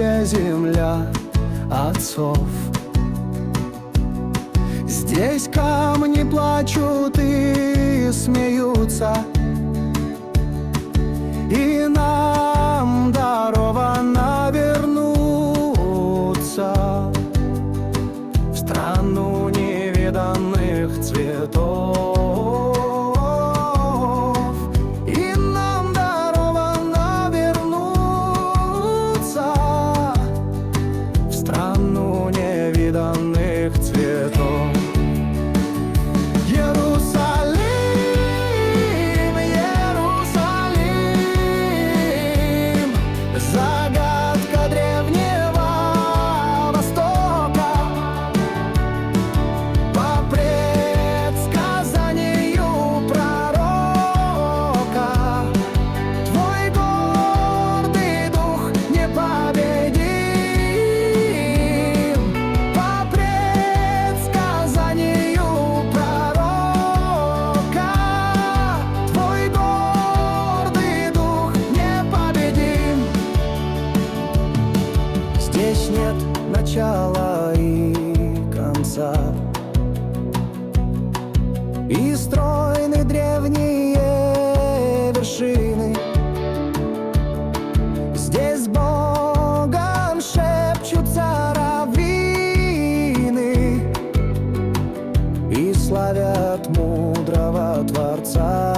где земля отцов. Здесь камни плачут и смеются, и нам даровано вернуться в страну невиданных цветов. И нам даровано вернуться в страну невиданных цветов. Иерусалим, Иерусалим, загадка древнего Востока. По предсказанию пророка твой гордый дух непобедим. По предсказанию пророка твой гордый дух непобедим. Здесь нет начала и конца, и стройны древние вершины. Здесь с Богом шепчутся раввины и славят мудрого Творца.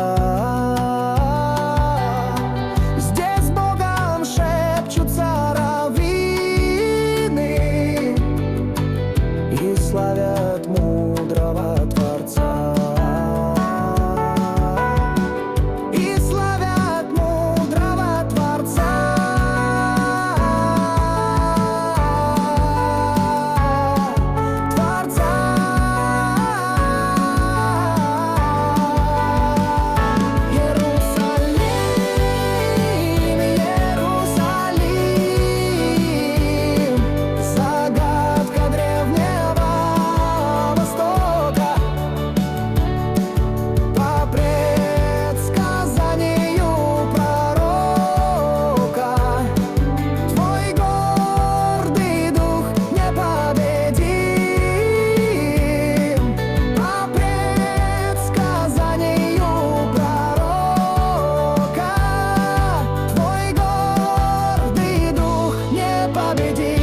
Здесь с Богом шепчутся раввины и славят мудрого Творца. И славят мудрого Творца. Творца. Иерусалим, Иерусалим, загадка древнего Востока. По предсказанию пророка твой гордый дух непобедим. По предсказанию пророка твой гордый дух непобедим.